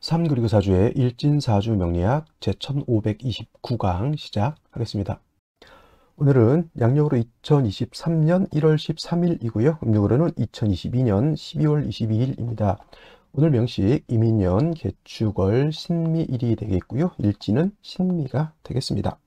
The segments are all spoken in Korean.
3 그리고 4주의 일진사주 명리학 제1529강 시작하겠습니다. 오늘은 양력으로 2023년 1월 13일이고요. 음력으로는 2022년 12월 22일입니다. 오늘 명식 이민년 개축월 신미일이 되겠고요. 일지는 신미가 되겠습니다.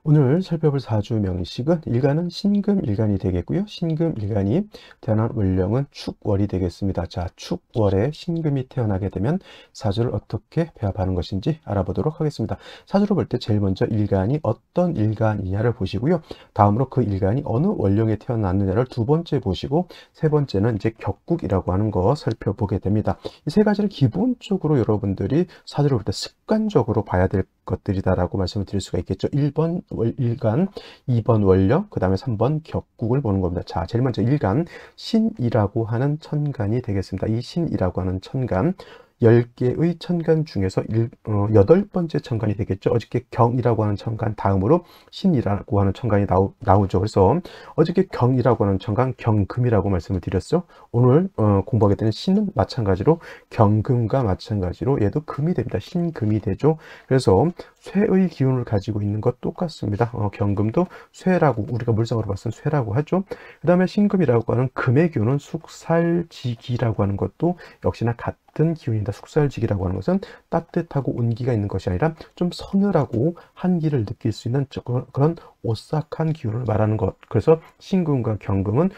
오늘 살펴볼 사주 명식은 일간은 신금일간이 되겠고요. 신금일간이 태어난 월령은 축월이 되겠습니다. 자, 축월에 신금이 태어나게 되면 사주를 어떻게 배합하는 것인지 알아보도록 하겠습니다. 사주를 볼 때 제일 먼저 일간이 어떤 일간이냐를 보시고요. 다음으로 그 일간이 어느 월령에 태어났느냐를 두 번째 보시고, 세 번째는 이제 격국이라고 하는 거 살펴보게 됩니다. 이 세 가지를 기본적으로 여러분들이 사주를 볼 때 습관적으로 봐야 될 것들이다라고 말씀을 드릴 수가 있겠죠. 1번 일간, 2번 월령, 그 다음에 3번 격국을 보는 겁니다. 자, 제일 먼저 일간, 신이라고 하는 천간이 되겠습니다. 이 신이라고 하는 천간, 10개의 천간 중에서 8번째 천간이 되겠죠. 어저께 경이라고 하는 천간 다음으로 신이라고 하는 천간이 나오죠. 그래서 어저께 경이라고 하는 천간 경금이라고 말씀을 드렸죠. 오늘 공부하게 되는 신은 마찬가지로 경금과 마찬가지로 얘도 금이 됩니다. 신금이 되죠. 그래서 쇠의 기운을 가지고 있는 것 똑같습니다. 경금도 쇠라고, 우리가 물상으로 봤을 때 쇠라고 하죠. 그 다음에 신금이라고 하는 금의 기운은 숙살지기라고 하는 것도 역시나 같은 기운이다. 숙살지기라고 하는 것은 따뜻하고 온기가 있는 것이 아니라 좀 서늘하고 한기를 느낄 수 있는 그런 오싹한 기운을 말하는 것. 그래서 신금과 경금은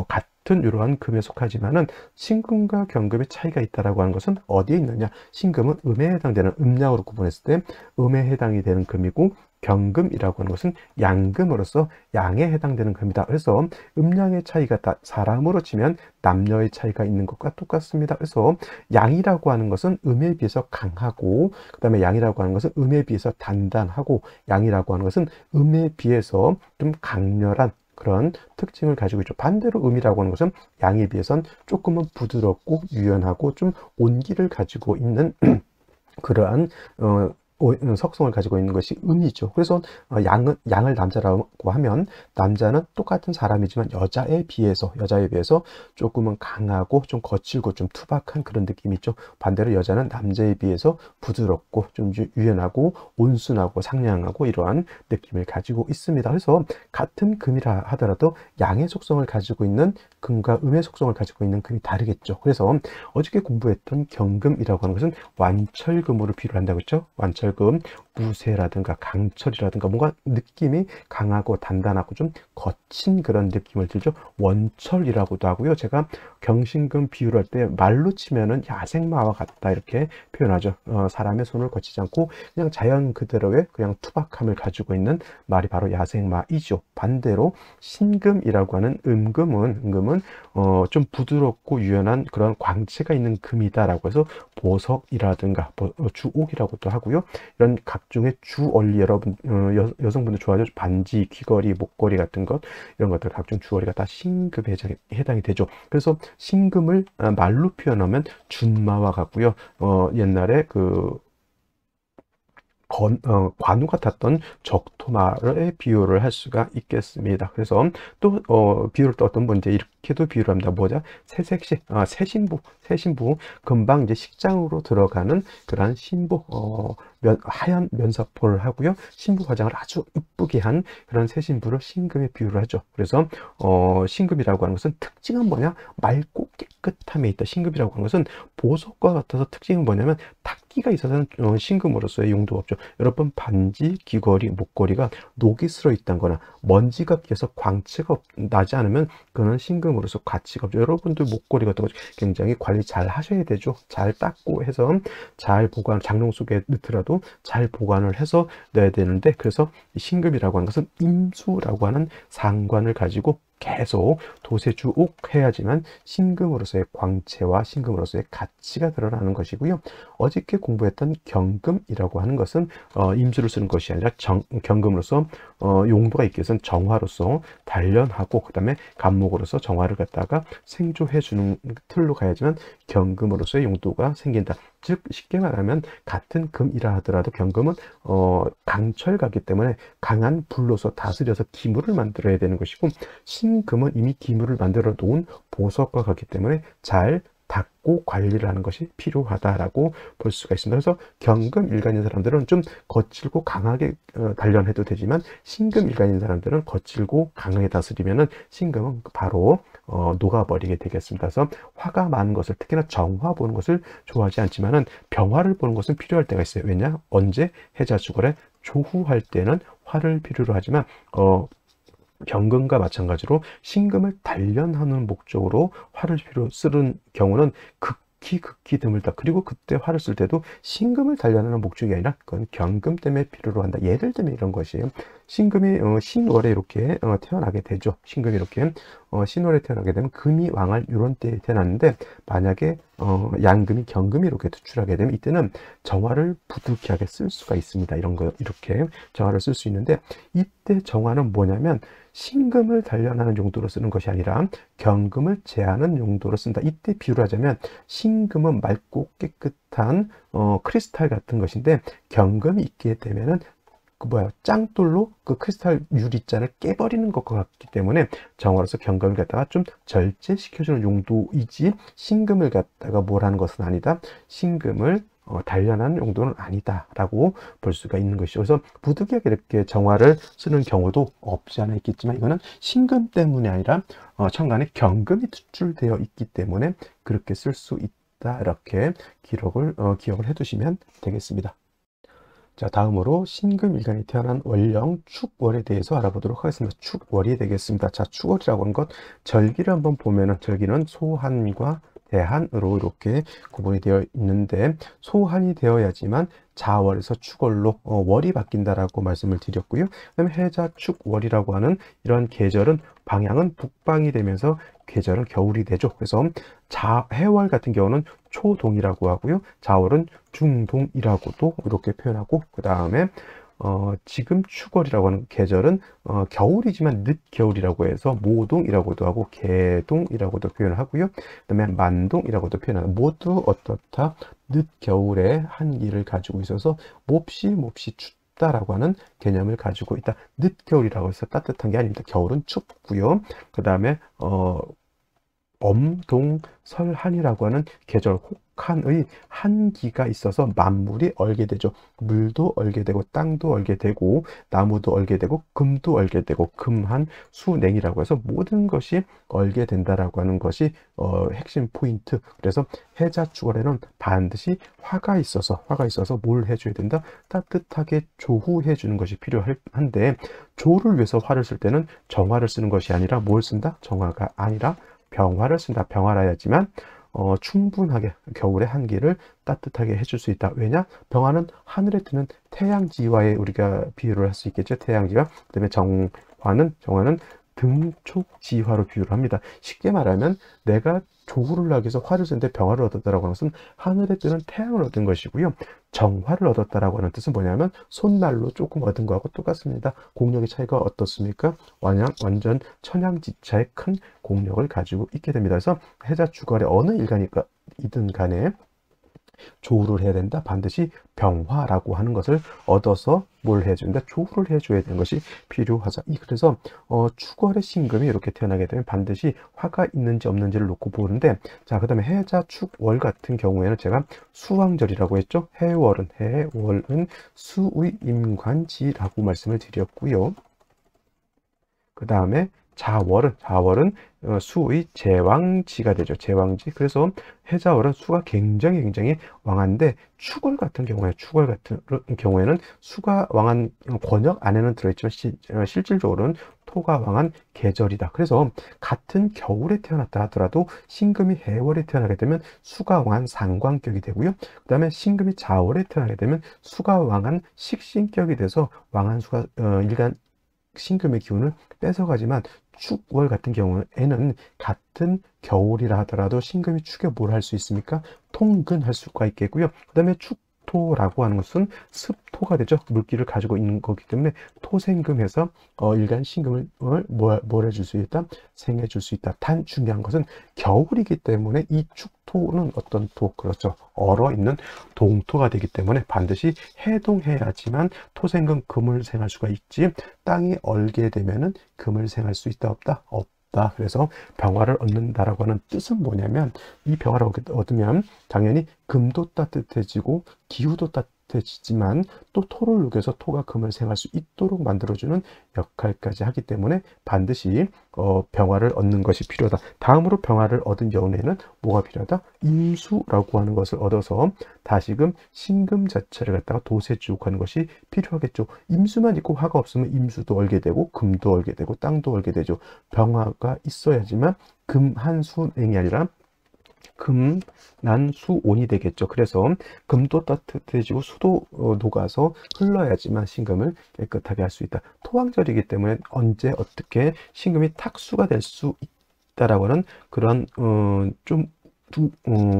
같은 이러한 금에 속하지만은 신금과 경금의 차이가 있다라고 하는 것은 어디에 있느냐? 신금은 음에 해당되는, 음양으로 구분했을 때 음에 해당이 되는 금이고, 경금이라고 하는 것은 양금으로서 양에 해당되는 금이다. 그래서 음양의 차이가 사람으로 치면 남녀의 차이가 있는 것과 똑같습니다. 그래서 양이라고 하는 것은 음에 비해서 강하고, 그 다음에 양이라고 하는 것은 음에 비해서 단단하고, 양이라고 하는 것은 음에 비해서 좀 강렬한 그런 특징을 가지고 있죠. 반대로 음이라고 하는 것은 양에 비해서는 조금은 부드럽고 유연하고 좀 온기를 가지고 있는 그러한 석성을 가지고 있는 것이 음이죠. 그래서 양을 남자라고 하면 남자는 똑같은 사람이지만 여자에 비해서 조금은 강하고 좀 거칠고 좀 투박한 그런 느낌이 있죠. 반대로 여자는 남자에 비해서 부드럽고 좀 유연하고 온순하고 상냥하고 이러한 느낌을 가지고 있습니다. 그래서 같은 금이라 하더라도 양의 속성을 가지고 있는 금과 음의 속성을 가지고 있는 금이 다르겠죠. 그래서 어저께 공부했던 경금이라고 하는 것은 완철금으로 비유를 한다고 했죠. 완철금, 무쇠라든가 강철이라든가 뭔가 느낌이 강하고 단단하고 좀 거친 그런 느낌을 들죠. 원철이라고도 하고요. 제가 경신금 비유를 할 때 말로 치면은 야생마와 같다 이렇게 표현하죠. 사람의 손을 거치지 않고 그냥 자연 그대로의 그냥 투박함을 가지고 있는 말이 바로 야생마이죠. 반대로 신금이라고 하는 음금은 좀 부드럽고 유연한 그런 광채가 있는 금이다라고 해서 보석이라든가 주옥이라고도 하고요. 이런 각종의 주얼리, 여러분 여성분들 좋아하죠. 반지, 귀걸이, 목걸이 같은 것, 이런 것들 각종 주얼리가 다 신금에 해당이 되죠. 그래서 신금을 말로 표현하면 준마와 같고요. 옛날에 관우가 탔던 적토마를 비유를 할 수가 있겠습니다. 그래서 또 비유를 또 어떤 분 이제 이렇게도 비유를 합니다. 뭐죠? 새색시, 새신부, 금방 이제 식장으로 들어가는 그러한 신부, 하얀 면사포를 하고요. 신부 화장을 아주 이쁘게 한 그런 새신부를 신금에 비유를 하죠. 그래서 신금이라고 하는 것은 특징은 뭐냐? 맑고 깨끗함에 있다. 신금이라고 하는 것은 보석과 같아서 특징은 뭐냐면 탁기가 있어서는 신금으로서의 용도가 없죠. 여러분 반지, 귀걸이, 목걸이가 녹이 슬어 있다는 거나 먼지가 끼어서 광채가 나지 않으면 그거는 신금으로서 가치가 없죠. 여러분들 목걸이 같은 거 굉장히 관리 잘 하셔야 되죠. 잘 닦고 해서 잘 보관, 장롱 속에 넣더라도 잘 보관을 해서 넣어야 되는데, 그래서 신금이라고 하는 것은 임수라고 하는 상관을 가지고 계속 도세주옥 해야지만 신금으로서의 광채와 신금으로서의 가치가 드러나는 것이고요. 어저께 공부했던 경금이라고 하는 것은 임수를 쓰는 것이 아니라 경금으로서 용도가 있기 위해서는 정화로서 단련하고, 그 다음에 간목으로서 정화를 갖다가 생조해 주는 틀로 가야지만 경금으로서의 용도가 생긴다. 즉 쉽게 말하면 같은 금이라 하더라도 경금은 강철가기 때문에 강한 불로서 다스려서 기물을 만들어야 되는 것이고, 신금은 이미 기물을 만들어 놓은 보석과 같기 때문에 잘 닦고 관리를 하는 것이 필요하다라고 볼 수가 있습니다. 그래서 경금일간인 사람들은 좀 거칠고 강하게 단련해도 되지만 신금일간인 사람들은 거칠고 강하게 다스리면은 신금은 바로 녹아버리게 되겠습니다. 그래서 화가 많은 것을, 특히나 정화 보는 것을 좋아하지 않지만은 병화를 보는 것은 필요할 때가 있어요. 왜냐? 언제? 해자축월에 조후할 때는 화를 필요로 하지만 경금과 마찬가지로 신금을 단련하는 목적으로 화를 필요 쓰는 경우는 극히 드물다. 그리고 그때 화를 쓸 때도 신금을 단련하는 목적이 아니라 그건 경금 때문에 필요로 한다. 예를 들면 이런 것이에요. 신금이 신월에 이렇게 태어나게 되죠. 신금이 이렇게 신월에 태어나게 되면 금이 왕할 이런 때에 태어났는데, 만약에 양금이 경금이 이렇게 투출하게 되면 이때는 정화를 부득이하게 쓸 수가 있습니다. 이런 거 이렇게 정화를 쓸 수 있는데, 이때 정화는 뭐냐면 신금을 단련하는 용도로 쓰는 것이 아니라 경금을 제하는 용도로 쓴다. 이때 비유를 하자면 신금은 맑고 깨끗한 크리스탈 같은 것인데, 경금이 있게 되면은 짱돌로 그 크리스탈 유리잔을 깨버리는 것과 같기 때문에 정화로서 경금을 갖다가 좀 절제시켜주는 용도이지, 신금을 갖다가 뭘 하는 것은 아니다. 신금을 단련하는 용도는 아니다 라고 볼 수가 있는 것이죠. 그래서 부득이하게 이렇게 정화를 쓰는 경우도 없지 않아 있겠지만, 이거는 신금 때문이 아니라 천간에 경금이 투출되어 있기 때문에 그렇게 쓸 수 있다, 이렇게 기억을 해 두시면 되겠습니다. 자, 다음으로 신금일간이 태어난 월령 축월에 대해서 알아보도록 하겠습니다. 축월이 되겠습니다. 자, 축월이라고 하는 것, 절기를 한번 보면은 절기는 소한과 대한으로 이렇게 구분이 되어 있는데, 소한이 되어야지만 자월에서 축월로 월이 바뀐다라고 말씀을 드렸고요. 그다음에 해자 축월이라고 하는 이런 계절은 방향은 북방이 되면서 계절은 겨울이 되죠. 그래서 해월 같은 경우는 초동이라고 하고요. 자월은 중동이라고도 이렇게 표현하고, 그 다음에 지금 축월이라고 하는 계절은 겨울이지만 늦겨울이라고 해서 모동이라고도 하고 개동이라고도 표현을 하고요. 그 다음에 만동이라고도 표현하는, 모두 어떻다? 늦겨울의 한기를 가지고 있어서 몹시 춥다라고 하는 개념을 가지고 있다. 늦겨울이라고 해서 따뜻한 게 아닙니다. 겨울은 춥고요. 그 다음에 엄동설한이라고 하는 계절 혹한의 한기가 있어서 만물이 얼게 되죠. 물도 얼게 되고 땅도 얼게 되고 나무도 얼게 되고 금도 얼게 되고, 금한 수냉이라고 해서 모든 것이 얼게 된다라고 하는 것이 핵심 포인트. 그래서 해자축월에는 반드시 화가 있어서 뭘 해줘야 된다? 따뜻하게 조후해 주는 것이 필요한데, 조를 위해서 화를 쓸 때는 정화를 쓰는 것이 아니라 뭘 쓴다? 정화가 아니라 병화를 쓴다. 병화라야지만 충분하게 겨울의 한기를 따뜻하게 해줄 수 있다. 왜냐? 병화는 하늘에 뜨는 태양지와의 우리가 비유를 할 수 있겠죠. 태양지와. 그 다음에 정화는 등촉지화로 비유를 합니다. 쉽게 말하면 내가 조후를 하기 위해서 화를 쓰는데 병화를 얻었다라고 하는 것은 하늘에 뜨는 태양을 얻은 것이고요. 정화를 얻었다라고 하는 뜻은 뭐냐면 손날로 조금 얻은 거하고 똑같습니다. 공력의 차이가 어떻습니까? 완전 천양지차의 큰 공력을 가지고 있게 됩니다. 그래서 해자축월에 어느 일간이든 간에 조후를 해야 된다. 반드시 병화라고 하는 것을 얻어서 뭘 해준다? 조후를 해줘야 되는 것이 필요하다. 그래서 축월의 신금이 이렇게 태어나게 되면 반드시 화가 있는지 없는지를 놓고 보는데, 자, 그 다음에 해자 축월 같은 경우에는 제가 수왕절이라고 했죠. 해월은 수의 임관지라고 말씀을 드렸고요. 그 다음에 자월은 수의 제왕지가 되죠. 제왕지. 그래서 해자월은 수가 굉장히 왕한데, 축월 같은 경우에는 수가 왕한 권역 안에는 들어있지만 실질적으로는 토가 왕한 계절이다. 그래서 같은 겨울에 태어났다 하더라도 신금이 해월에 태어나게 되면 수가 왕한 상관격이 되고요. 그 다음에 신금이 자월에 태어나게 되면 수가 왕한 식신격이 돼서 왕한 수가 일간 신금의 기운을 뺏어가지만, 축월 같은 경우에는 같은 겨울이라 하더라도 신금이 축에 뭘 할 수 있습니까? 통근할 수가 있겠고요. 그 다음에 축토라고 하는 것은 습토가 되죠. 물기를 가지고 있는 거기 때문에 토생금해서 일간 신금을 뭘 해줄 수 있다? 생해줄 수 있다. 단 중요한 것은 겨울이기 때문에 이 축토는 어떤 토? 그렇죠. 얼어있는 동토가 되기 때문에 반드시 해동해야지만 토생금 금을 생할 수가 있지, 땅이 얼게 되면은 금을 생할 수 있다 없다? 없다. 그래서 병화를 얻는다라고 하는 뜻은 뭐냐면, 이 병화를 얻으면 당연히 금도 따뜻해지고 기후도 따뜻해지지만 또 토를 녹여서 토가 금을 생할 수 있도록 만들어주는 역할까지 하기 때문에 반드시 병화를 얻는 것이 필요하다. 다음으로 병화를 얻은 경우에는 뭐가 필요하다? 임수라고 하는 것을 얻어서 다시금 신금 자체를 갖다가 도세주옥하는 것이 필요하겠죠. 임수만 있고 화가 없으면 임수도 얼게 되고 금도 얼게 되고 땅도 얼게 되죠. 병화가 있어야지만 금한수행이 아니라 금난수온이 되겠죠. 그래서 금도 따뜻해지고 수도 녹아서 흘러야지만 신금을 깨끗하게 할 수 있다. 토왕절이기 때문에 언제 어떻게 신금이 탁수가 될 수 있다라고 하는 그런 좀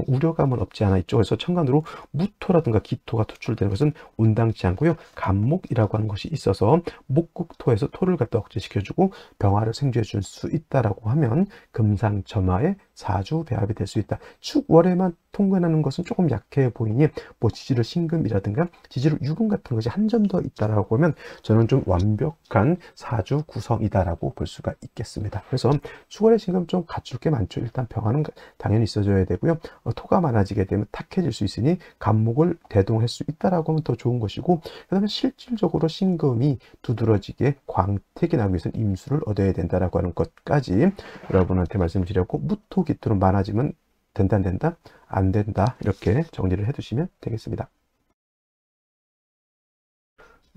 우려감은 없지 않아 있죠. 그래서 천간으로 무토라든가 기토가 투출되는 것은 온당치 않고요. 간목이라고 하는 것이 있어서 목국토에서 토를 갖다 억제시켜주고 병화를 생주해 줄 수 있다라고 하면 금상첨화의 사주배합이 될 수 있다. 축월에만 통근하는 것은 조금 약해 보이니 뭐 지지를 신금이라든가 지지를 유금 같은 것이 한 점 더 있다라고 하면 저는 좀 완벽한 사주 구성이다라고 볼 수가 있겠습니다. 그래서 축월의 신금 좀 갖출 게 많죠. 일단 병화는 당연히 있어줘야 되고요. 토가 많아지게 되면 탁해질 수 있으니 간목을 대동할 수 있다라고 하면 더 좋은 것이고, 그 다음에 실질적으로 신금이 두드러지게 광택이 나기 위해서는 임수를 얻어야 된다라고 하는 것까지 여러분한테 말씀드렸고, 무토 기토는 많아지면 된다 안 된다? 안 된다. 이렇게 정리를 해두시면 되겠습니다.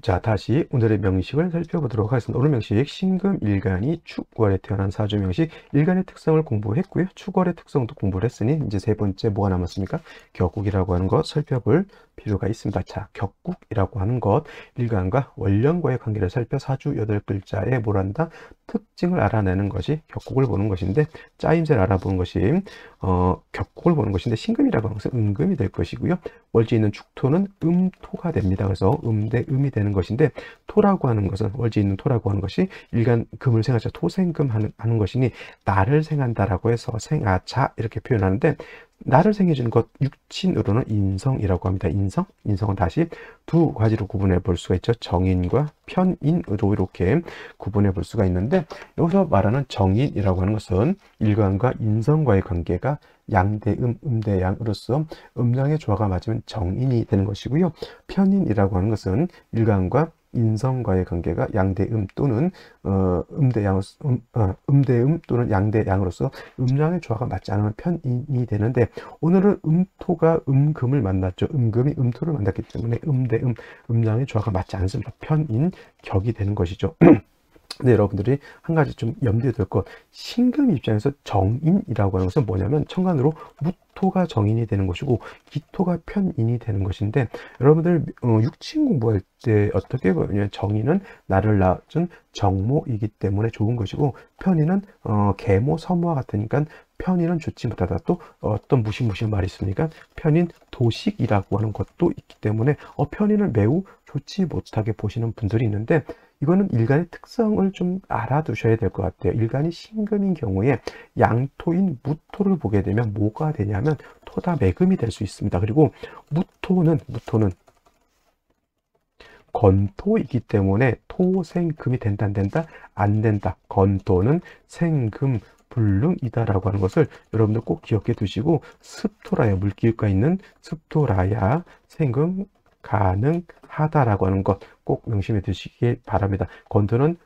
자, 다시 오늘의 명식을 살펴보도록 하겠습니다. 오늘 명식, 신금일간이 축월에 태어난 사주 명식, 일간의 특성을 공부했고요. 축월의 특성도 공부를 했으니 이제 세 번째 뭐가 남았습니까? 격국이라고 하는 것 살펴볼 필요가 있습니다. 자, 격국이라고 하는 것, 일간과 월령과의 관계를 살펴 사주 8글자에 뭘 한다? 특징을 알아내는 것이 격국을 보는 것인데, 짜임새를 알아보는 것이 격국을 보는 것인데, 신금이라고 하는 것은 음금이 될 것이고요. 월지 있는 축토는 음토가 됩니다. 그래서 대 음이 되는 것인데, 토라고 하는 것은, 월지 있는 토라고 하는 것이 일간 금을 생하자 토생금 하는 것이니 나를 생한다라고 해서 생아자 이렇게 표현하는데, 나를 생해주는 것 육친으로는 인성이라고 합니다. 인성은 다시 두 가지로 구분해 볼 수가 있죠. 정인과 편인으로 이렇게 구분해 볼 수가 있는데, 여기서 말하는 정인이라고 하는 것은 일간과 인성과의 관계가 양대음, 음대양으로서 음양의 조화가 맞으면 정인이 되는 것이고요. 편인이라고 하는 것은 일간과 인성과의 관계가 양대음 또는 음대음 또는 양대양으로서 음양의 조화가 맞지 않으면 편인이 되는데, 오늘은 음토가 음금을 만났죠. 음금이 음토를 만났기 때문에 음대음, 음양의 조화가 맞지 않습니다. 편인, 격이 되는 것이죠. 근데 여러분들이 한 가지 좀 염두에 둘 것, 신금 입장에서 정인이라고 하는 것은 뭐냐면 천간으로 무토가 정인이 되는 것이고 기토가 편인이 되는 것인데, 여러분들 육친 공부할 때 어떻게 보면 정인은 나를 낳은 정모이기 때문에 좋은 것이고, 편인은 계모 서모와 같으니까 편인은 좋지 못하다. 또 어떤 무시무시한 말이 있습니까? 편인 도식이라고 하는 것도 있기 때문에 편인을 매우 좋지 못하게 보시는 분들이 있는데, 이거는 일간의 특성을 좀 알아두셔야 될 것 같아요. 일간이 신금인 경우에 양토인 무토를 보게 되면 뭐가 되냐면 토다 매금이 될 수 있습니다. 그리고 무토는 건토이기 때문에 토생금이 된다 안 된다? 안 된다. 건토는 생금 불능이다라고 하는 것을 여러분들 꼭 기억해 두시고, 습토라야, 물기가 있는 습토라야 생금 가능하다라고 하는 것 꼭 명심해 두시기 바랍니다. 건토는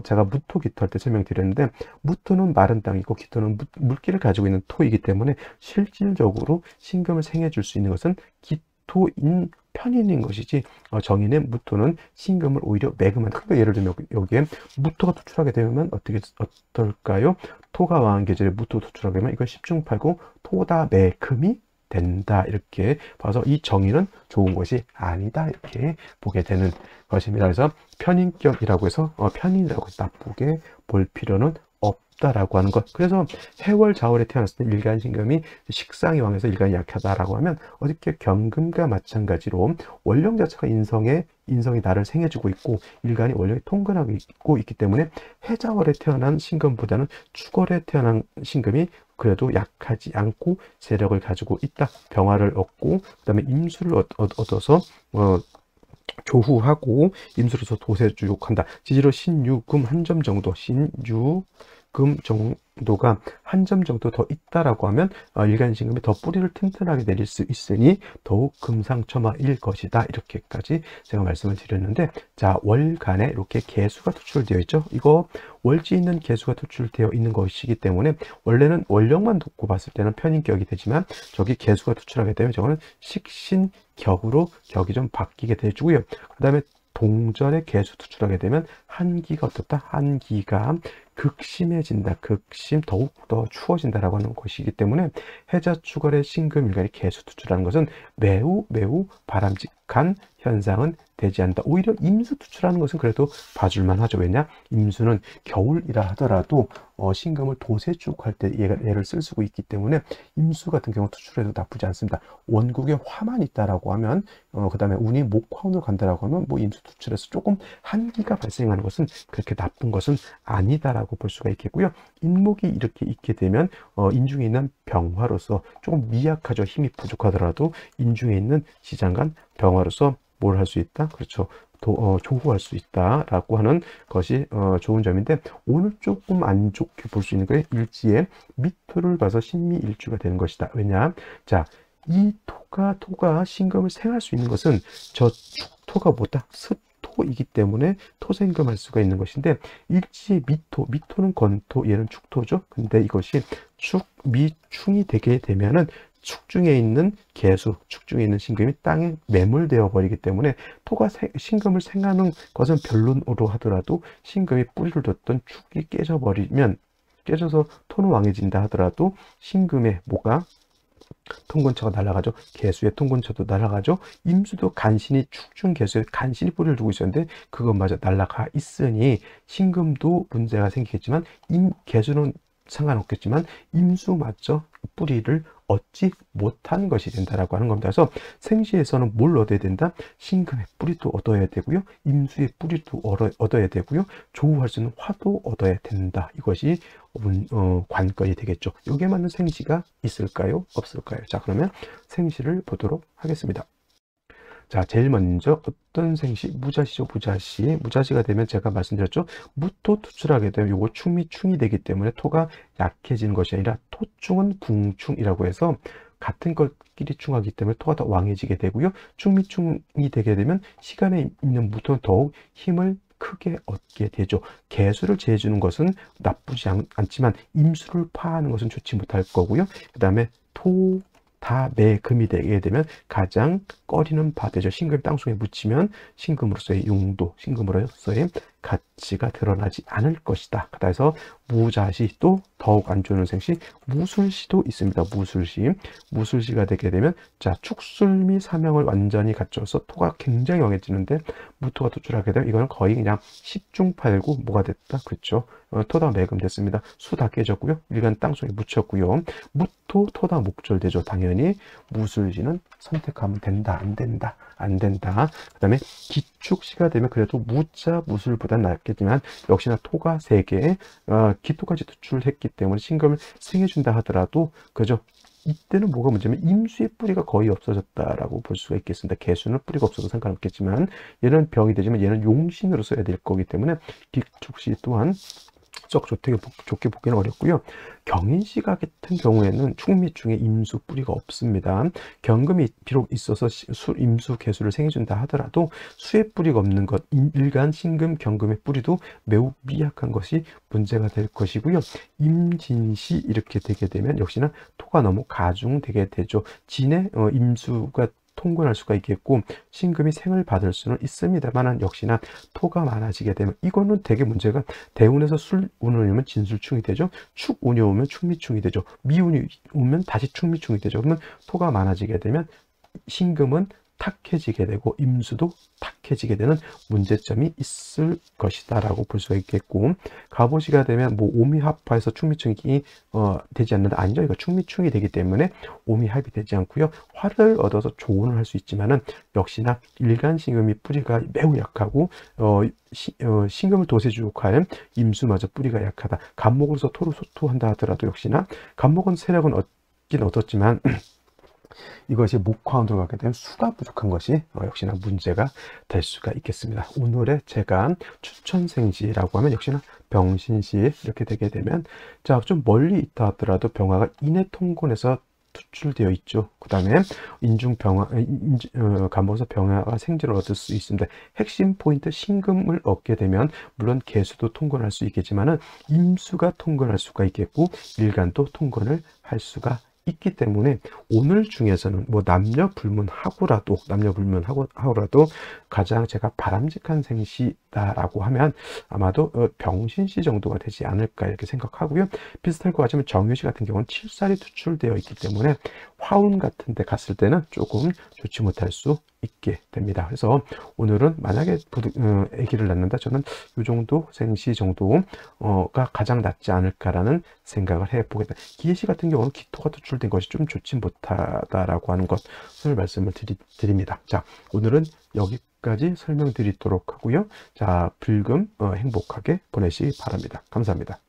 제가 무토 기토 할 때 설명드렸는데, 무토는 마른 땅이고 기토는 물기를 가지고 있는 토이기 때문에 실질적으로 신금을 생해 줄 수 있는 것은 기토인 편인인 것이지, 정인의 무토는 신금을 오히려 매금한다. 그러니까 예를 들면 여기에 무토가 투출하게 되면 어떨까요? 토가 왕한 계절에 무토 투출하게 되면 이건 10중8구 토다 매금이 된다. 이렇게 봐서 이 정의는 좋은 것이 아니다. 이렇게 보게 되는 것입니다. 그래서 편인격이라고 해서 편인이라고 해서 나쁘게 볼 필요는 없다라고 하는 것. 그래서 해월 자월에 태어났을 때 일간 신금이 식상이 왕해서 일간이 약하다라고 하면 어저께 경금과 마찬가지로 월령 자체가 인성이 나를 생해주고 있고 일간이 월령이 통근하고 있기 때문에 해자월에 태어난 신금보다는 축월에 태어난 신금이 그래도 약하지 않고 세력을 가지고 있다. 병화를 얻고 그다음에 임수를 얻어서 조후하고 임수로서 도세주욕한다. 지지로 신유금 한 점 정도, 신유금 금 정도가 한 점 정도 더 있다라고 하면 일간신금이 더 뿌리를 튼튼하게 내릴 수 있으니 더욱 금상첨화일 것이다. 이렇게까지 제가 말씀을 드렸는데, 자, 월간에 이렇게 개수가 투출되어 있죠. 이거 월지 있는 개수가 투출되어 있는 것이기 때문에 원래는 원령만 놓고 봤을 때는 편인격이 되지만 저기 개수가 투출하게 되면 저거는 식신격으로 격이 좀 바뀌게 되고요. 그 다음에 동절의 개수 투출하게 되면 한기가 어떻다? 한기가 극심해진다. 극심, 더욱더 추워진다라고 하는 것이기 때문에 해자축월의 신금일간이 개수 투출하는 것은 매우 바람직한 현상은 되지 않는다. 오히려 임수 투출하는 것은 그래도 봐줄만 하죠. 왜냐? 임수는 겨울이라 하더라도 신금을 도세축할 때 얘를 쓸 수 있기 때문에 임수 같은 경우 투출해도 나쁘지 않습니다. 원국에 화만 있다라고 하면 그 다음에 운이 목화운으로 간다라고 하면 뭐 임수 투출해서 조금 한기가 발생하는 것은 그렇게 나쁜 것은 아니다라고 볼 수가 있겠고요. 인목이 이렇게 있게 되면 인중에 있는 병화로서 조금 미약하죠. 힘이 부족하더라도 인중에 있는 시장간 병화로서 뭘 할 수 있다? 그렇죠. 조후할 수 있다라고 하는 것이 좋은 점인데, 오늘 조금 안 좋게 볼 수 있는 거에 일지의 미토를 봐서 신미일주가 되는 것이다. 왜냐? 자, 이 토가 신금을 생할 수 있는 것은 저 축토가 뭐다? 습토이기 때문에 토생금할 수가 있는 것인데, 일지의 미토는 건토, 얘는 축토죠. 근데 이것이 미충이 되게 되면은 축중에 있는 개수, 축중에 있는 신금이 땅에 매몰되어 버리기 때문에 토가 신금을 생하는 것은 변론으로 하더라도 신금이 뿌리를 뒀던 축이 깨져서 토는 왕해진다 하더라도 신금의 뭐가 통근처가 날아가죠. 개수의 통근처도 날아가죠. 임수도 간신히 축중 개수에 간신히 뿌리를 두고 있었는데 그것마저 날아가 있으니 신금도 문제가 생기겠지만 개수는 상관없겠지만 임수마저 뿌리를 얻지 못한 것이 된다라고 하는 겁니다. 그래서 생시에서는 뭘 얻어야 된다? 신금의 뿌리도 얻어야 되고요. 임수의 뿌리도 얻어야 되고요. 조우할 수 있는 화도 얻어야 된다. 이것이 관건이 되겠죠. 여기에 맞는 생시가 있을까요? 없을까요? 자, 그러면 생시를 보도록 하겠습니다. 자, 제일 먼저 어떤 생시? 무자시죠. 무자시가 되면 제가 말씀드렸죠. 무토 투출하게 되면 요거 충이 되기 때문에 토가 약해지는 것이 아니라 토충은 궁충이라고 해서 같은 것끼리 충하기 때문에 토가 더 왕해지게 되고요. 충이 되게 되면 시간에 있는 무토는 더욱 힘을 크게 얻게 되죠. 개수를 재주는 것은 나쁘지 않지만 임수를 파하는 것은 좋지 못할 거고요. 그 다음에 금이 되게 되면 가장 꺼리는 바 되죠. 신금이 땅속에 묻히면 신금으로서의 용도, 신금으로서의 가치가 드러나지 않을 것이다. 그래서 무자시, 또 더욱 안 좋은 생시 무술시도 있습니다. 무술시가 되게 되면 자, 축술미 사명을 완전히 갖춰서 토가 굉장히 영해지는데 무토가 도출하게 되면 이거는 거의 그냥 10중팔구 뭐가 됐다. 그렇죠. 토다 매금됐습니다. 수 다 깨졌고요. 일간 땅속에 묻혔고요. 무토 토다 목절되죠. 당연히 무술시는 선택하면 된다. 안 된다. 그 다음에 기축시가 되면 그래도 무술보다는 낫겠지만 역시나 토가 3개, 기토까지 투출했기 때문에 신금을 생해준다 하더라도 그죠. 이때는 뭐가 문제냐면 임수의 뿌리가 거의 없어졌다라고 볼 수가 있겠습니다. 개수는 뿌리가 없어도 상관없겠지만 얘는 병이 되지만 얘는 용신으로 써야 될 거기 때문에 기축시 또한 썩 좋게 보기는 어렵고요. 경인시 같은 경우에는 충미충에 임수 뿌리가 없습니다. 경금이 비록 있어서 임수 개수를 생해준다 하더라도 수의 뿌리가 없는 것, 일간 신금 경금의 뿌리도 매우 미약한 것이 문제가 될 것이고요. 임진시 이렇게 되게 되면 역시나 토가 너무 가중되게 되죠. 진의 임수가 통근할 수가 있겠고 신금이 생을 받을 수는 있습니다만 역시나 토가 많아지게 되면 이거는 되게 문제가 대운에서 술운이 오면 진술충이 되죠. 축운이 오면 충미충이 되죠. 미운이 오면 다시 충미충이 되죠. 그러면 토가 많아지게 되면 신금은 탁해지게 되고 임수도 탁해지게 되는 문제점이 있을 것이다 라고 볼 수가 있겠고, 갑오시가 되면 뭐 오미합화해서 충미충이 되지 않는다. 아니죠. 이거 충미충이 되기 때문에 오미합이 되지 않고요. 화를 얻어서 조언을 할 수 있지만은 역시나 일간신금이 뿌리가 매우 약하고 신금을 도세주옥할 임수마저 뿌리가 약하다. 갑목으로서 토를 소토한다 하더라도 역시나 갑목은 세력은 얻긴 얻었지만 이것이 목화운으로 가게 되면 수가 부족한 것이 역시나 문제가 될 수가 있겠습니다. 오늘의 제가 추천생시라고 하면 역시나 병신시 이렇게 되게 되면, 자, 좀 멀리 있다 하더라도 병화가 인해 통곤에서 투출되어 있죠. 그 다음에 간목에서 병화가 생지를 얻을 수 있습니다. 핵심 포인트 신금을 얻게 되면 물론 개수도 통건할 수 있겠지만은 임수가 통건할 수가 있겠고 일간도 통건을 할 수가 있기 때문에 오늘 중에서는 뭐 남녀 불문하고라도 가장 제가 바람직한 생시다라고 하면 아마도 병신시 정도가 되지 않을까 이렇게 생각하고요. 비슷할 것 같지만 정유시 같은 경우는 칠살이 투출되어 있기 때문에 화운 같은 데 갔을 때는 조금 좋지 못할 수 있게 됩니다. 그래서 오늘은 만약에 아기를 낳는다, 저는 이 정도 생시 정도가 가장 낫지 않을까라는 생각을 해보겠다. 기해시 같은 경우는 기토가 투출된 것이 좀 좋지 못하다라고 하는 것을 말씀을 드립니다. 자, 오늘은 여기까지 설명드리도록 하고요. 자, 불금 행복하게 보내시기 바랍니다. 감사합니다.